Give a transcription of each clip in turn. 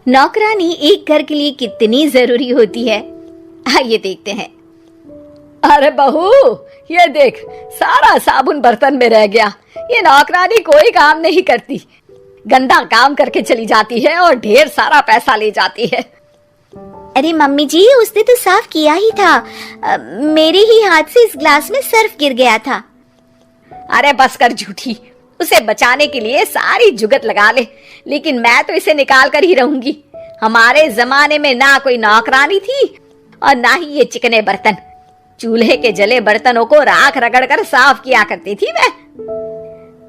नौकरानी एक घर के लिए कितनी जरूरी होती है, आइए देखते हैं। अरे बहू, ये देख, सारा साबुन बर्तन में रह गया। ये नौकरानी कोई काम नहीं करती, गंदा काम करके चली जाती है और ढेर सारा पैसा ले जाती है। अरे मम्मी जी, उसने तो साफ किया ही था। मेरे ही हाथ से इस ग्लास में सर्फ गिर गया था। अरे बस कर झूठी, उसे बचाने के लिए सारी जुगत लगा ले, लेकिन मैं तो इसे निकाल कर ही रहूंगी। हमारे जमाने में ना कोई नौकरानी थी और ना ही ये चिकने बर्तन। चूल्हे के जले बर्तनों को राख रगड़ कर साफ किया करती थी मैं।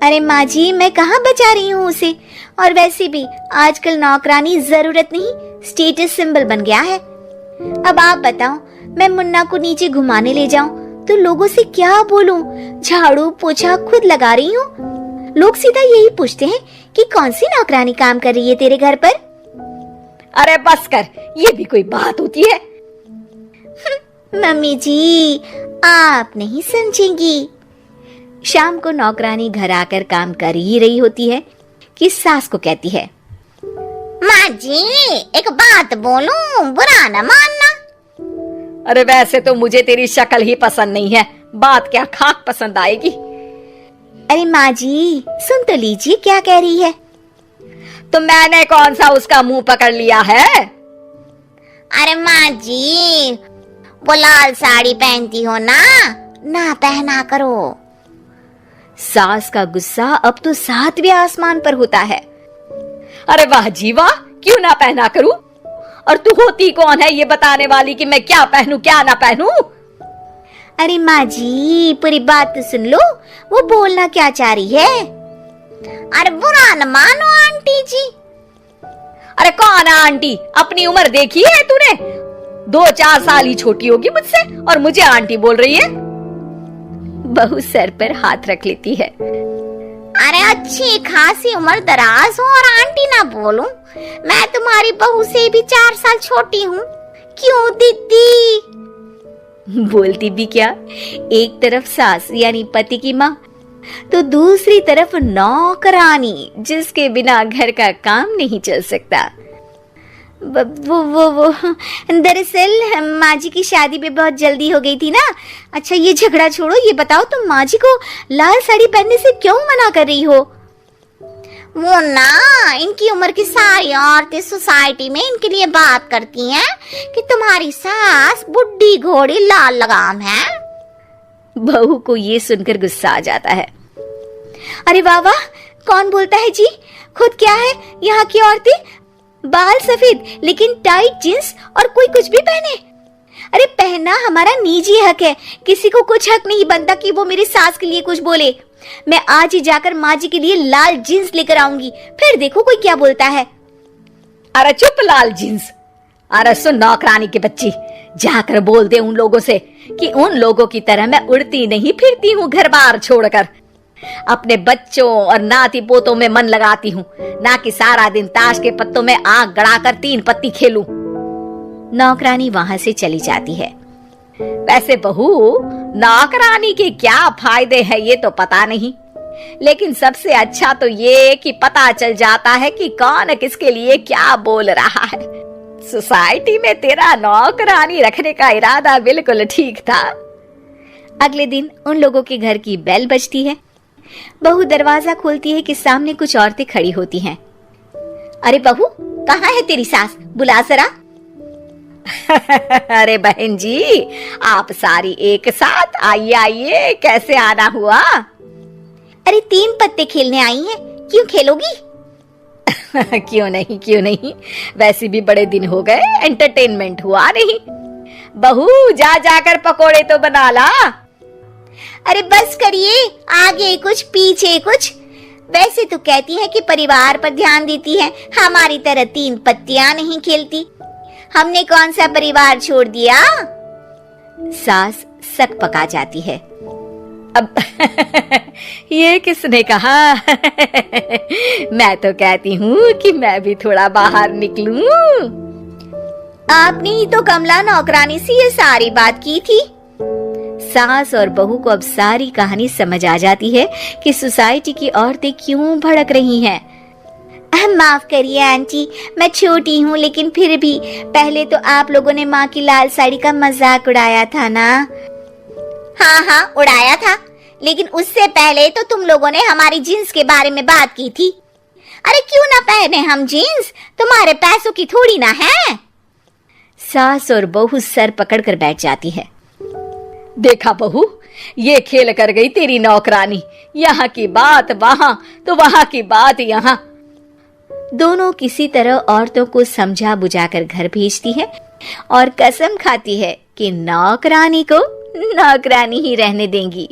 अरे माँ जी, मैं कहाँ बचा रही हूँ उसे। और वैसे भी आजकल नौकरानी जरूरत नहीं, स्टेटस सिंबल बन गया है। अब आप बताओ, मैं मुन्ना को नीचे घुमाने ले जाऊं तो लोगों से क्या बोलूं? झाड़ू पोछा खुद लगा रही हूँ। लोग सीधा यही पूछते हैं कि कौन सी नौकरानी काम कर रही है तेरे घर पर। अरे बस कर, ये भी कोई बात होती है? मम्मी जी, आप नहीं समझेंगी। शाम को नौकरानी घर आकर काम कर ही रही होती है कि सास को कहती है, माँ जी, एक बात बोलूं, बुरा न मानना। अरे वैसे तो मुझे तेरी शक्ल ही पसंद नहीं है, बात क्या खाक पसंद आएगी। अरे माँ जी, सुन तो लीजिए क्या कह रही है। तो मैंने कौन सा उसका मुंह पकड़ लिया है? अरे माँ जी, वो लाल साड़ी पहनती हो ना पहना करो। सास का गुस्सा अब तो 7वें आसमान पर होता है। अरे वाह जी वाह, क्यों ना पहना करूं? और तू होती कौन है ये बताने वाली कि मैं क्या पहनूं क्या ना पहनूं? अरे माँ जी, पूरी बात तो सुन लो, वो बोलना क्या चाह रही है। अरे बुरा न मानो आंटी जी। अरे कौन है आंटी? अपनी उम्र देखी है तूने? 2-4 साल ही छोटी होगी मुझसे और मुझे आंटी बोल रही है। बहू सर पर हाथ रख लेती है। अरे अच्छी खासी उम्र दराज हो और आंटी ना बोलूं? मैं तुम्हारी बहू से भी 4 साल छोटी हूँ। क्यों दीदी? बोलती भी क्या, एक तरफ सास यानी पति की माँ, तो दूसरी तरफ नौकरानी जिसके बिना घर का काम नहीं चल सकता। वो दरअसल माँ जी की शादी में बहुत जल्दी हो गई थी ना। अच्छा ये झगड़ा छोड़ो, ये बताओ तुम माँ जी को लाल साड़ी पहनने से क्यों मना कर रही हो? वो ना, इनकी उम्र की सारी औरतें सोसाइटी में इनके लिए बात करती हैं कि तुम्हारी सास बुढ़ी घोड़ी लाल लगाम है। बहू को ये सुनकर गुस्सा आ जाता है। अरे वाह वाह, कौन बोलता है जी? खुद क्या है यहाँ की औरतें, बाल सफेद लेकिन टाइट जींस और कोई कुछ भी पहने। अरे पहनना हमारा निजी हक है, किसी को कुछ हक नहीं बनता कि वो मेरी सास के लिए कुछ बोले। मैं आज ही जाकर माँ जी के लिए लाल जींस लेकर आऊंगी, फिर देखो कोई क्या बोलता है। अरे चुप लाल जींस। अरे सुन नौकरानी के बच्ची, जाकर बोल दे उन लोगों से कि उन लोगों की तरह मैं उड़ती नहीं फिरती हूँ घर बार छोड़कर। अपने बच्चों और नाती पोतों में मन लगाती हूँ, ना कि सारा दिन ताश के पत्तों में आंख गड़ाकर 3 पत्ती खेलूं। नौकरानी वहां से चली जाती है। वैसे बहू, नौकरानी के क्या फायदे हैं ये तो पता नहीं, लेकिन सबसे अच्छा तो ये कि पता चल जाता है कि कौन किसके लिए क्या बोल रहा है। सोसाइटी में तेरा नौकरानी रखने का इरादा बिल्कुल ठीक था। अगले दिन उन लोगों के घर की बेल बजती है। बहू दरवाजा खोलती है कि सामने कुछ औरतें खड़ी होती हैं। अरे बहू, कहाँ है तेरी सास? बुला जरा। अरे बहन जी, आप सारी एक साथ आइए आइए, कैसे आना हुआ? अरे 3 पत्ते खेलने आई हैं, क्यों खेलोगी? क्यों नहीं, वैसे भी बड़े दिन हो गए, एंटरटेनमेंट हुआ नहीं। बहू जाकर पकोड़े तो बना ला। अरे बस करिए, आगे कुछ पीछे कुछ। वैसे तो कहती है कि परिवार पर ध्यान देती है, हमारी तरह 3 पत्तियां नहीं खेलती। हमने कौन सा परिवार छोड़ दिया? सास सक पका जाती है। अब ये किसने कहा? मैं तो कहती हूँ कि मैं भी थोड़ा बाहर निकलूं। आपने ही तो कमला नौकरानी से ये सारी बात की थी। सास और बहू को अब सारी कहानी समझ आ जाती है कि सोसाइटी की औरतें क्यों भड़क रही हैं। माफ करिए आंटी, मैं छोटी हूँ लेकिन फिर भी पहले तो आप लोगों ने माँ की लाल साड़ी का मजाक उड़ाया था ना। हाँ हाँ उड़ाया था, लेकिन उससे पहले तो तुम लोगों ने हमारी जीन्स के बारे में बात की थी। अरे क्यों ना पहने हम जीन्स, तुम्हारे पैसों की थोड़ी ना है। सास और बहू सर पकड़कर बैठ जाती है। देखा बहू, ये खेल कर गई तेरी नौकरानी, यहाँ की बात वहां तो वहां की बात यहाँ। दोनों किसी तरह औरतों को समझा बुझाकर घर भेजती है और कसम खाती है कि नौकरानी को नौकरानी ही रहने देंगी।